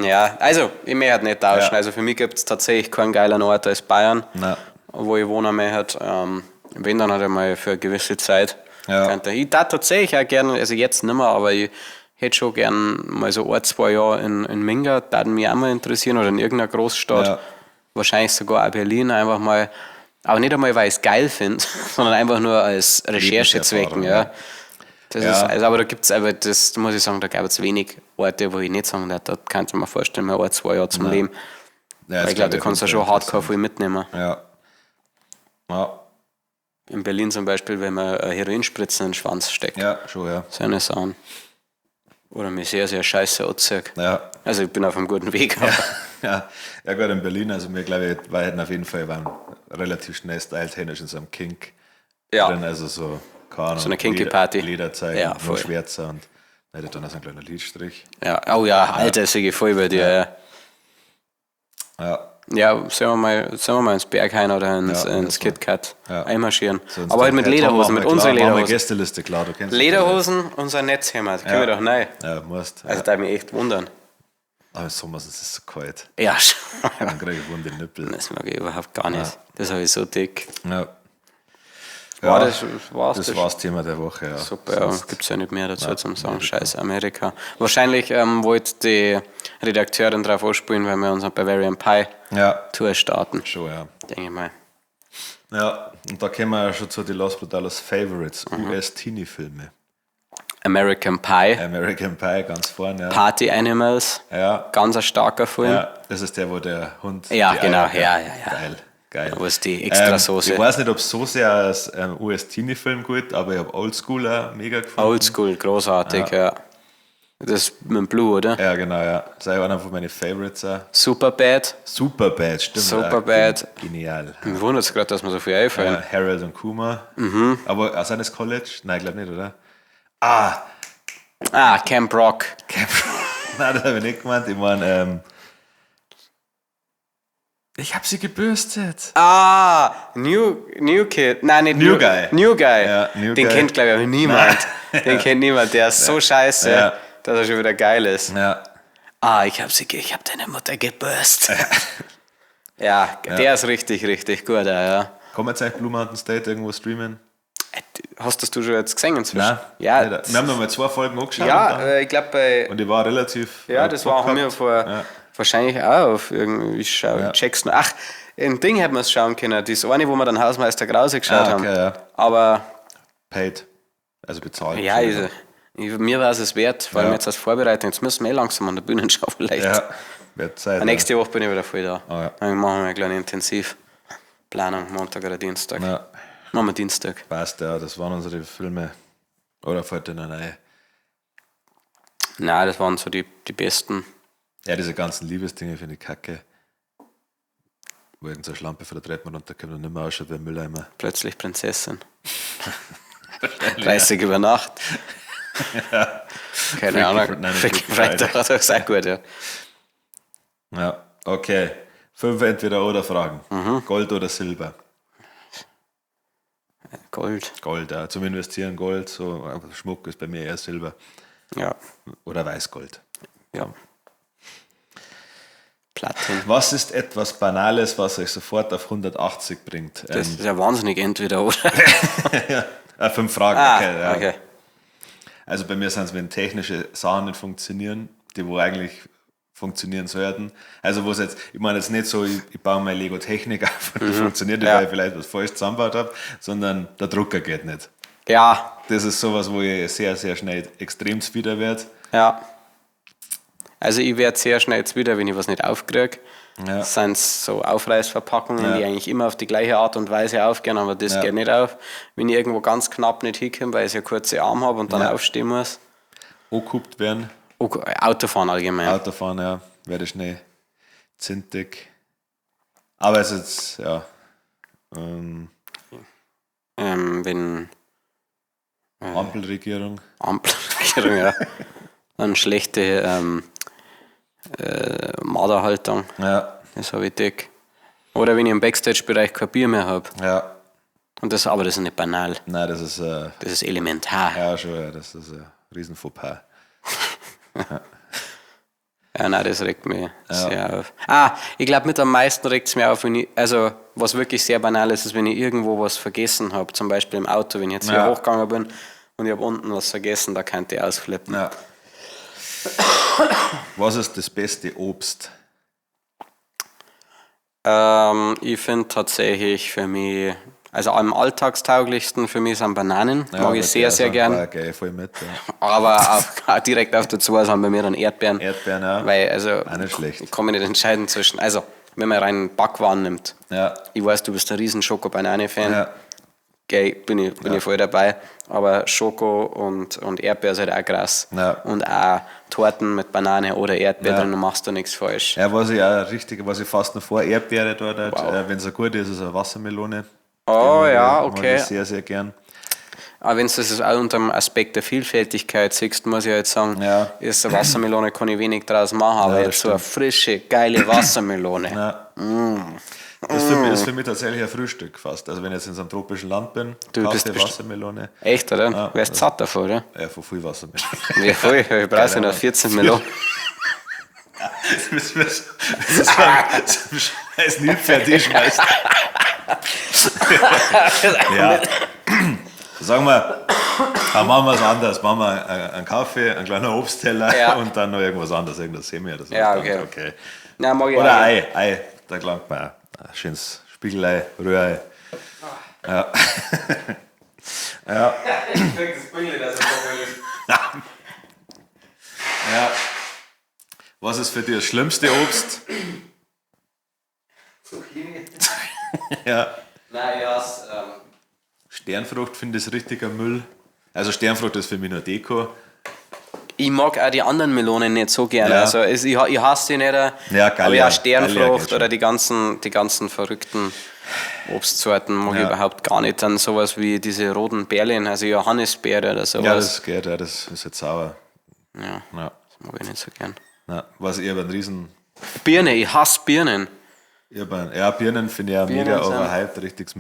Ja, also ich möchte nicht tauschen. Also für mich gibt es tatsächlich keinen geileren Ort als Bayern, wo ich wohnen möchte. Wenn dann halt einmal für eine gewisse Zeit. Ich darf tatsächlich auch gerne, also jetzt nicht mehr, aber ich hätte schon gern mal so 1-2 Jahre in Minga, das würde mich auch mal interessieren, oder in irgendeiner Großstadt, wahrscheinlich sogar auch Berlin, einfach mal, aber nicht einmal, weil ich es geil finde, sondern einfach nur als Recherchezwecken. Das ist, also, aber da gibt es aber, das muss ich sagen, da gibt es wenig Orte, wo ich nicht sagen darf, da kannst du mir vorstellen, mal 1-2 Jahre zum Leben. Weil ich glaube, da kannst du schon hardcore viel mitnehmen.
Ja.
In Berlin zum Beispiel, wenn man Heroinspritzen in den Schwanz steckt.
Ja, schon, ja.
So eine Sachen. Oder mir sehr, sehr scheiße anzieht.
Ja.
Also ich bin auf einem guten Weg.
Ja, gerade in Berlin, also wir glaube ich, waren auf jeden Fall relativ schnell styletechnisch in so einem Kink drin, also so, keine Ahnung,
so eine Kinky-Party.
Lederzeichen, nur Schwärzer und dann auch so ein kleiner Lidstrich.
Ja, oh ja, Alter, ist ich voll bei dir. Ja, sollen wir mal ins Berghain oder ins KitKat einmarschieren. Aber halt mit Lederhosen, mit unseren Lederhosen.
Machen wir Gästeliste, klar, du kennst
Lederhosen und so ein Netzhemd, das können wir doch rein.
Ja, musst.
Also da mich echt wundern.
Aber im Sommer ist es so kalt.
Ja,
Dann kriege ich wunde Nippel.
das mag ich überhaupt gar nicht. Das habe ich so dick.
Ja.
War
Ja,
das war's.
das war das Thema der Woche, ja.
Super, ja, gibt es ja nicht mehr dazu zum sagen. Scheiß Amerika. Wahrscheinlich wollte die Redakteurin drauf anspielen, weil wir unseren Bavarian Pie
Ja,
Tour starten.
schon, ja.
Denke ich mal.
Ja, und da kommen wir ja schon zu den Los Brutalos Favorites, US-Teenie-Filme.
American Pie,
American Pie ganz vorne, ja.
Party Animals,
Ja,
ganz ein starker Film.
ja, das ist der, wo der Hund.
Ja,
die
genau,
Eier-
ja.
Geil.
Wo ist die Extrasoße?
Ich weiß nicht, ob es so sehr als US-Teenie-Film gut, aber ich habe Oldschool auch mega gefunden.
Oldschool, großartig, ja. Das mit dem Blue, oder?
Ja, genau, ja. Das ist einer von meinen Favorites auch.
Superbad.
Superbad, stimmt.
Superbad.
Genial.
Mich wundert es gerade, dass mir so viel einfällt.
Ja, Harold und Kumar. Aber auch seines College? Nein, ich glaube nicht, oder?
Camp Rock.
Nein, das habe ich nicht gemeint. Ich meine, ich habe sie gebürstet.
New Kid. Nein, nicht
New Guy.
New Guy.
Ja, New
Den
Guy.
kennt, glaube ich, niemand. Den kennt niemand. Der ist so scheiße,
Ja.
dass er schon wieder geil ist.
Ja.
Ich hab deine Mutter gebürst. Ja, der ist richtig, richtig gut, ja.
Kann man jetzt eigentlich Blue Mountain State irgendwo streamen?
Hast das du schon jetzt gesehen inzwischen?
Nein.
Ja,
Nicht. Wir haben noch mal 2 Folgen angeschaut.
ich glaube bei...
Und ich war relativ.
das war auch mir vor... Wahrscheinlich auch auf irgendwie... Check's noch. Ach, ein Ding hätten wir es schauen können. Das eine, wo wir dann Hausmeister Krause geschaut haben.
Ja.
Aber...
Paid. Also bezahlt.
Ja, mir war es wert, vor allem jetzt als Vorbereitung. Jetzt müssen wir langsam an der Bühne schauen vielleicht.
Ja, wird Zeit.
Nächste Woche bin ich wieder voll da.
Ja.
Dann machen wir eine kleine Intensivplanung, Montag oder Dienstag.
Ja,
Machen wir Dienstag.
passt, ja, das waren unsere Filme. Oder fällt dir noch ein?
Nein, das waren so die besten.
Ja, diese ganzen Liebesdinge finde ich kacke. Wo irgend so eine Schlampe von der Treppe runterkommt und nicht mehr ausschaut wie ein Mülleimer.
Plötzlich Prinzessin. 30 über Nacht. Keine Ahnung. Freaky Friday war doch sehr gut, ja.
Ja, okay. 5 Entweder-oder-Fragen. Gold oder Silber?
Gold.
Gold, ja. Zum Investieren Gold, so einfach Schmuck ist bei mir eher Silber.
Ja.
Oder Weißgold.
Ja. Platin.
Was ist etwas Banales, was euch sofort auf 180 bringt?
Das ist ja wahnsinnig entweder oder.
5 Fragen, okay. Ja.
Okay.
Also bei mir sind es, wenn technische Sachen nicht funktionieren, die wo eigentlich funktionieren sollten. Also wo es jetzt, ich meine jetzt nicht so, ich baue meine Lego-Technik auf und die funktioniert nicht, weil ich vielleicht was falsch zusammengebaut habe, sondern der Drucker geht nicht.
Ja.
Das ist sowas, wo ich sehr, sehr schnell extrem wieder werde.
Ja. Also ich werde sehr schnell wieder, wenn ich was nicht aufkriege.
Ja.
Das sind so Aufreißverpackungen, die eigentlich immer auf die gleiche Art und Weise aufgehen, aber das geht nicht auf. Wenn ich irgendwo ganz knapp nicht hinkomme, weil ich ja kurze Arme habe und dann aufstehen muss.
Angekuppt werden.
Autofahren allgemein.
Autofahren, ja, werde schnell zintig. Aber es ist jetzt, ja.
Wenn
Ampelregierung.
Ampelregierung, ja. Eine schlechte Marderhaltung.
Ja,
Das habe ich dick. Oder wenn ich im Backstage-Bereich kein Bier mehr habe.
ja.
Aber das ist nicht banal.
Nein, das ist,
Das ist elementar.
ja schon, ja, das ist ein riesen Fauxpas.
Ja, nein, das regt mich sehr auf. Ich glaube, mit am meisten regt es mich auf, wenn ich, also was wirklich sehr banal ist, ist, wenn ich irgendwo was vergessen habe, zum Beispiel im Auto, wenn ich jetzt hier hochgegangen bin und ich habe unten was vergessen, da könnte ich ausflippen.
Ja. Was ist das beste Obst?
Ich finde tatsächlich für mich, also am alltagstauglichsten für mich sind Bananen, mag ich sehr, sehr gern.
Okay, voll mit, ja.
Aber auch direkt auf der 2 sind bei mir dann Erdbeeren.
Erdbeeren, ja.
Weil, also,
Auch nicht schlecht.
ich kann mich nicht entscheiden zwischen, also, wenn man rein Backwaren nimmt.
Ja.
Ich weiß, du bist ein riesen Schoko-Banane-Fan.
Ja.
Okay, bin ich voll dabei. Aber Schoko und Erdbeer ist halt auch krass.
Ja.
Und auch Torten mit Banane oder Erdbeer drin, dann machst du nichts falsch.
Ja, was ich fast noch vor Erdbeere dort, wenn es so gut ist, ist eine Wassermelone.
Oh ja,
Mag
okay.
ich sehr, sehr gern.
Aber wenn du das auch unter dem Aspekt der Vielfältigkeit siehst, muss ich jetzt sagen, ist eine Wassermelone, kann ich wenig draus machen, aber jetzt so eine frische, geile Wassermelone.
Ja. Das ist für mich tatsächlich ein Frühstück fast. Also wenn ich jetzt in so einem tropischen Land bin, kalte Wassermelone.
Echt, oder? Ja, wärst satt davor, oder?
Ja, von viel Wassermelone.
Wie voll? Ich brauche ja noch 14 Melonen.
Das müssen wir so ein scheiß Nilpferd schmeißen. Ja. Sagen wir, dann machen wir es anders. Machen wir einen Kaffee, einen kleinen Obstteller und dann noch irgendwas anderes, irgendein Semi oder so.
Ja, okay. Nein, mag ich
oder
auch.
Ei, da gelangt man auch. Ein schönes Spiegelei, Rührei. Ja. Ja.
Ich krieg das Bild, das ist
Ja. Was ist für dich das schlimmste Obst?
Zucchini.
Ja.
Nein, ja,
Sternfrucht finde ich richtiger Müll. Also Sternfrucht ist für mich nur Deko.
ich mag auch die anderen Melonen nicht so gerne.
Ja.
Also ich hasse die nicht.
Ja,
aber
Gallia,
ja, Sternfrucht
Gallia geht
oder die ganzen verrückten Obstsorten mag ich überhaupt gar nicht. Dann sowas wie diese roten Beeren, also Johannisbeere oder sowas.
Ja, das geht, ja, das ist jetzt sauer.
Ja,
Ja.
das mag ich nicht so gern.
Ja, was ich aber ein Riesen...
Birne, ich hasse Birnen.
Ja, Birnen finde ich auch
Birnen
mega
sind-
overhyped, richtiges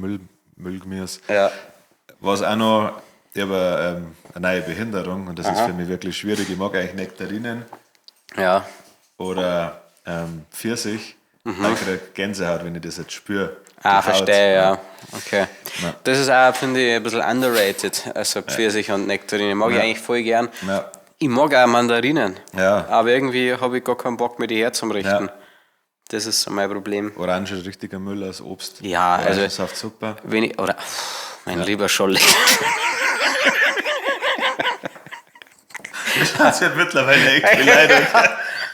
Müllgemüse.
Ja.
Was auch noch, ich habe eine neue Behinderung und das ist für mich wirklich schwierig. Ich mag eigentlich Nektarinen
Ja.
oder Pfirsich. Ich kriege Gänsehaut, wenn ich das jetzt spüre.
Ah, verstehe, ja. Okay.
Ja.
Das ist auch, finde ich, ein bisschen underrated. Also Pfirsich und Nektarine mag ich eigentlich voll gern.
Ja.
Ich mag auch Mandarinen.
Ja.
Aber irgendwie habe ich gar keinen Bock, mir die herzurichten.
Ja.
Das ist so mein Problem.
Orange ist richtiger Müll als Obst.
Ja, also-
Orangensaft super.
Wenn ich, oder, mein lieber Scholli.
Das wird mittlerweile echt beleidigt.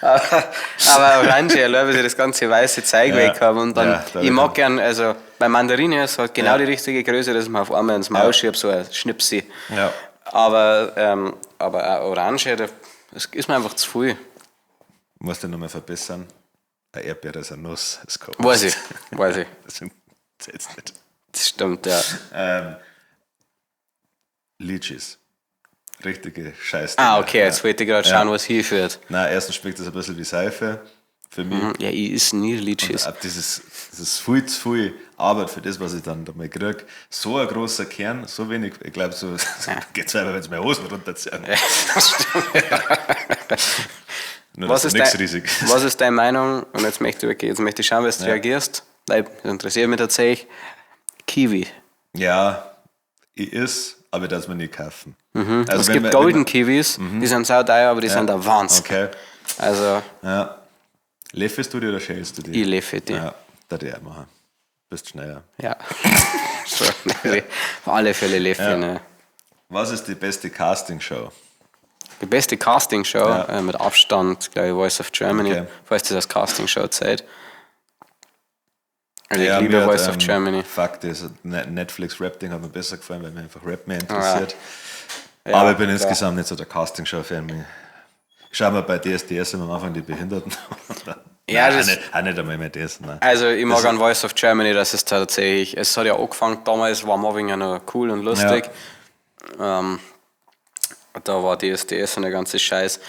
Aber Orange, ich glaube, dass ich das ganze weiße Zeug weg habe. Und dann,
Ja, da
ich mag gern, also bei Mandarine ist halt genau
Ja.
die richtige Größe, dass man auf einmal ins Maul schiebt, so ein Schnipsi.
Ja.
Aber auch Orange, das ist mir einfach zu viel.
Musst du nochmal verbessern. Eine Erdbeere ist eine Nuss. Das kommt.
Weiß ich.
Das zählt's nicht.
Das stimmt, ja.
Lychees. Richtige Scheiße.
Ah, okay, jetzt wollte ich gerade schauen, was hinführt.
Na, erstens schmeckt das ein bisschen wie Seife. Für mich.
Ja, ich esse nie Litschis.
Ab dieses viel zu viel Arbeit für das, was ich dann damit kriege. So ein großer Kern, so wenig, ich glaube, so geht es einfach, wenn es meine Hosen runterziehen. Nur
Was
das
ist,
nichts riesig.
was ist deine Meinung? Und jetzt möchte ich schauen, was du reagierst. Weil das interessiert mich tatsächlich. Kiwi.
Ja, ich is, aber das man nicht kaufen. Also
Es
wenn
gibt
man-
Golden Kiwis, die sind sauteuer, aber die sind der Wahnsinn.
Okay.
Also,
Ja. Leffest du die oder schälst du die?
ich lebe die.
Ja, da die auch machen. Bist schneller.
Ja. So, auf alle Fälle Löffel. Ne?
Was ist die beste Castingshow?
Die beste Castingshow
Ja.
mit Abstand, glaube ich, Voice of Germany,
Okay.
falls das als Castingshow zählt. Also
Ja,
ich liebe
mir
Voice
hat,
of Germany.
Fakt ist, Netflix-Rap-Ding hat mir besser gefallen, weil mir einfach Rap mehr interessiert.
Ja,
Aber ich bin
klar.
insgesamt nicht so der Castingshow-Fan. Ich schaue mal bei DSDS immer am Anfang die Behinderten.
Ja,
Nein,
das-
auch nicht einmal mehr das. Nein.
Also ich mag an Voice of Germany, dass es tatsächlich, es hat ja angefangen, damals war Mobbing ja noch cool und lustig. Da war DSDS und der ganze Scheiß.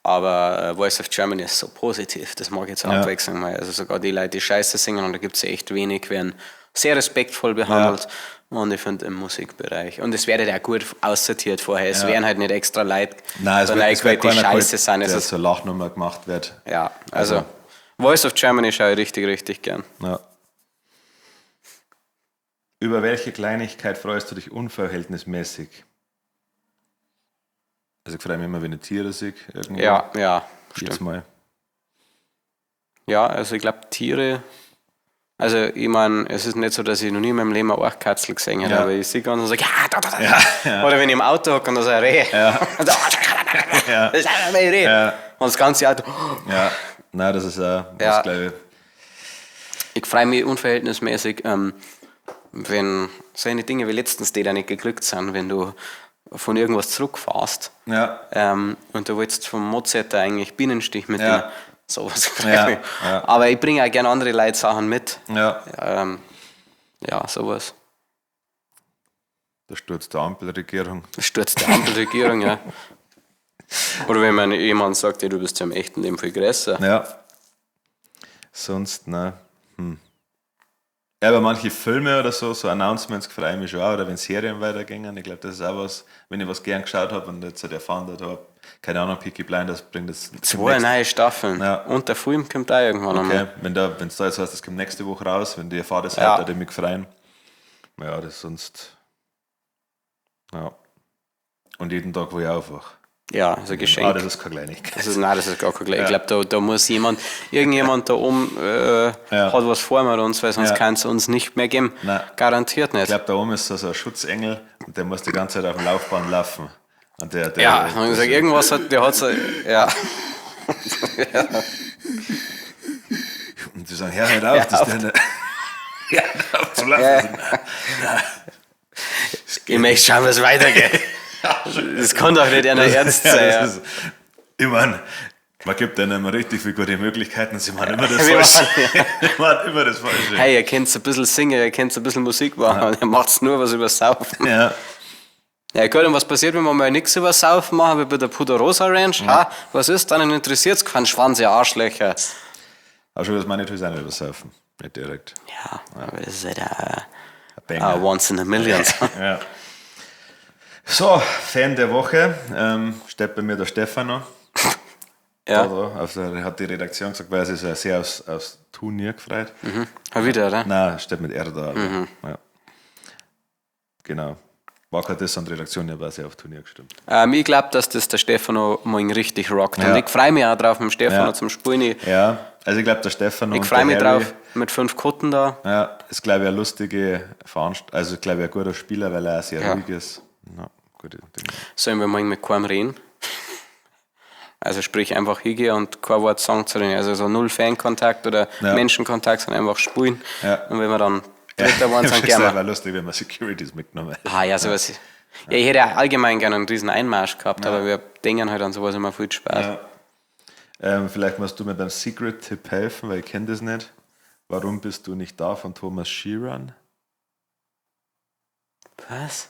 Aber Voice of Germany ist so positiv, das mag ich jetzt Abwechslung mal. Also sogar die Leute, die Scheiße singen, und da gibt es ja echt wenig, werden sehr respektvoll behandelt. Und ich finde im Musikbereich. Und es wird ja auch gut aussortiert vorher. Es werden halt nicht extra Leute
Nein, es
dabei
wird
gewählt, die
keiner
scheiße
geholt,
sind. Es
der
ist,
zur Lachnummer gemacht wird.
ja, also Voice of Germany schaue ich richtig, richtig gern.
Ja. Über welche Kleinigkeit freust du dich unverhältnismäßig? Also ich freue mich immer, wenn ich Tiere sehe. Irgendwo.
Ja,
Jedes
stimmt.
Mal.
Ja, also ich glaube Tiere, also ich meine, es ist nicht so, dass ich noch nie in meinem Leben eine Orchkatzel gesehen habe,
Ja.
aber ich sehe ganz und sage, ja. Oder wenn ich im Auto hocke und da ist ein Reh.
Ja.
Das ist ein Reh.
Ja.
Und das ganze Auto.
Ja, nein, das ist
Ja.
was, glaube ich.
Ich freue mich unverhältnismäßig, wenn solche Dinge wie letztens, die da nicht geglückt sind, wenn du von irgendwas zurückfährst
Ja,
und du willst vom Mozart eigentlich Bienenstich mit
Ja.
dem, sowas.
Ja, ja.
Aber ich bringe auch gerne andere Leute Sachen mit.
ja.
Ja, sowas.
Der Sturz der Ampelregierung.
Das stürzt die Ampelregierung, ja. Oder wenn man jemand sagt, ja, du bist ja im echten Leben viel größer.
Ja. Sonst, ne. Ja, aber manche Filme oder so Announcements freue ich mich schon auch. Oder wenn Serien weitergehen. Ich glaube, das ist auch was, wenn ich was gern geschaut habe und jetzt halt erfahren habe, keine Ahnung, Peaky Blinders bringt das.
2 neue Staffeln.
Ja.
Und der Film kommt da irgendwann
Okay,
einmal.
wenn da jetzt heißt, das kommt nächste Woche raus, wenn die erfahren das
Ja.
heute, die mich freuen. Ja, das sonst. Ja. Und jeden Tag, wo ich aufwache.
Ja, also Geschenk.
Ah, das ist keine Kleinigkeit.
Das ist gar kein Gleich. Ich glaube, da muss irgendjemand da oben hat was vor mit uns, weil sonst
Ja.
kann es uns nicht mehr geben.
Nein.
Garantiert
Ich
nicht.
glaube, da oben ist so ein Schutzengel und der muss die ganze Zeit auf dem Laufbahn laufen. Und der
Ja, und ich gesagt, irgendwas hat, der hat so, ja.
Und die sagen, hör auf, das ist deine. Ja, auf zu laufen.
Ich möchte schauen, was weitergeht. Das kann doch nicht einer ernst sein.
Ja,
Ja.
das ist, ich meine, man gibt denen immer richtig viele gute Möglichkeiten, sie machen immer das
Wir
Falsche.
machen,
Sie machen immer das Falsche.
Hey, ihr könnt ein bisschen singen, ihr könnt ein bisschen Musik machen, und ihr macht nur was über Saufen.
Ja.
Ja gut, und was passiert, wenn wir mal nichts über Saufen machen, wie bei der Puderosa Ranch? Ah, was ist, dann interessiert es keinen Schwanz, ihr Arschlöcher.
Aber schon, das meine ich natürlich auch nicht übersaufen. Nicht direkt.
Ja, aber das ist halt
Banger.
once in a million.
Ja. So, Fan der Woche. Steht bei mir der Stefano.
Ja,
Da hat die Redaktion gesagt, weil er sich so sehr aufs Turnier gefreut.
wieder, oder?
Nein, steht mit R da. Aber, ja. Genau. War gerade das an die Redaktion, ja, war sehr auf Turnier gestimmt.
Ich glaube, dass das der Stefano morgen richtig rockt.
Ja.
Und ich freue mich auch drauf, mit dem Stefano
Ja.
zum Spielen.
Ja, also ich glaube, der Stefano
Ich
und
freue
der
mich
Harry,
drauf, mit 5 Kutten da.
Ja, ist, glaube ich, eine lustige Veranstaltung. Also, glaube ich, ein guter Spieler, weil er auch sehr
Ja.
ruhig ist. Ja, gute Dinge.
Sollen wir morgen mit keinem reden? Also sprich einfach hingehen und kein Wort sagen zu denen. Also so null Fankontakt oder
Ja.
Menschenkontakt, sondern einfach spielen.
Ja.
Und wenn wir dann Dritter waren, sind
Das
gerne.
war lustig, wenn man Securities mitgenommen hätte.
Ah ja, sowas. Ja, ich hätte ja allgemein gerne einen riesen Einmarsch gehabt, aber wir denken halt an sowas immer viel Spaß.
Ja. Vielleicht musst du mir beim Secret-Tipp helfen, weil ich kenne das nicht. Warum bist du nicht da von Thomas Sheeran?
Was?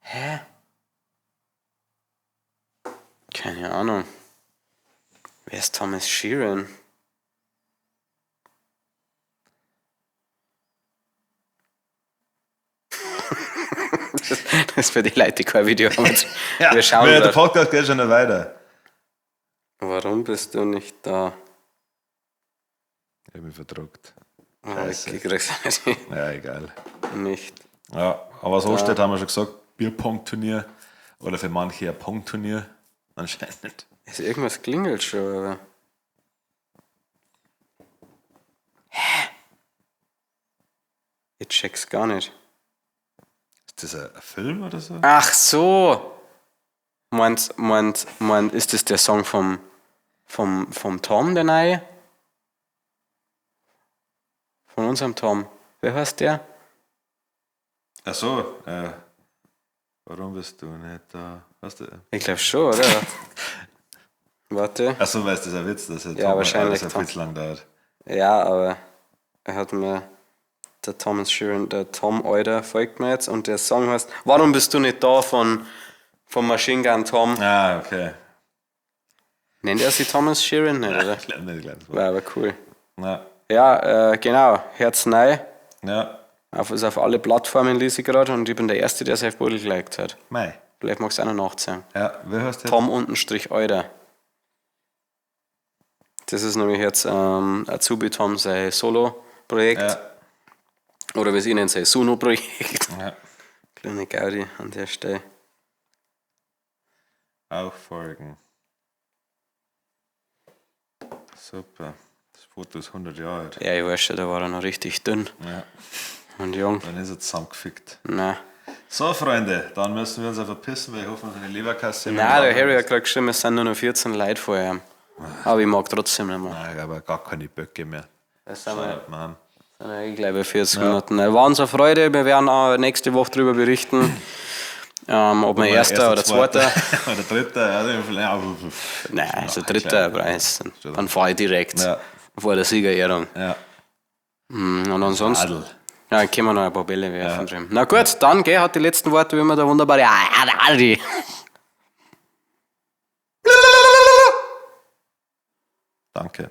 Hä? Keine Ahnung. Wer ist Thomas Sheeran? Das ist für die Leute, die kein Video haben. Wir schauen
der
grad.
Podcast geht schon noch weiter.
Warum bist du nicht da?
Ich habe mich verdruckt.
Ah,
Scheiße.
ich krieg's nicht.
Ja, egal.
Nicht.
Ja, aber so steht, haben wir schon gesagt, Bierpong-Turnier oder für manche ein Pong-Turnier. Anscheinend.
Ist irgendwas klingelt schon, aber. Hä? Ich check's gar nicht.
Ist das ein Film oder so?
Ach so! Meint, ist das der Song vom Tom, der neue? Von unserem Tom. Wer heißt der?
Ach so, warum bist du nicht da? Weißt du?
Ich glaube schon, oder? Warte.
Ach so, weißt du, das ist ein Witz, dass
Ja, wahrscheinlich,
das
Tom.
viel zu lang dauert.
Ja, aber er hat mir, der Thomas Sheeran, der Tom Euder folgt mir jetzt und der Song heißt Warum bist du nicht da von Machine Gun Tom.
Ah, okay.
Nennt er sie Thomas Sheeran nicht, oder?
Ich glaube nicht, ich
War aber cool.
glaube.
Ja, genau, Herz neu.
Ja,
Ist auf alle Plattformen lese ich gerade und ich bin der Erste, der sich auf Bodel geliked hat.
Mei.
Vielleicht magst du auch noch nachzählen.
Ja, wer heißt der?
Tom_Euder. Das ist nämlich jetzt Azubi Tom sein Solo-Projekt.
Ja.
Oder wie sie nennen, sein Suno-Projekt.
Ja.
Kleine Gaudi an der Stelle.
Auffolgen. Super. Das Foto ist 100 Jahre alt.
Ja, ich weiß schon, da war er noch richtig dünn
Ja.
und jung.
Dann ist er zusammengefickt.
Nein.
So, Freunde, dann müssen wir uns auch verpissen, weil ich hoffe, unsere Leberkasse.
Nein, der Harry hat gerade geschrieben, es sind nur noch 14 Leute vorher. Aber ich mag trotzdem nicht mehr.
Nein, ich habe gar keine Böcke mehr.
Das sind wir,
Mann.
sind wir ich glaube 40 Minuten. War uns eine Freude, wir werden auch nächste Woche darüber berichten, ob wir Erster oder Zweiter.
Oder Dritter, ja.
Nein, also
Ja,
Dritter
klar.
Preis. Dann fahre ich direkt
Ja.
vor der Siegerehrung.
Ja.
Und ansonsten.
Adel.
Ja, dann können wir noch ein paar Bälle werfen drüben. Na gut, dann hat die letzten Worte wie immer der wunderbare Adi.
Danke.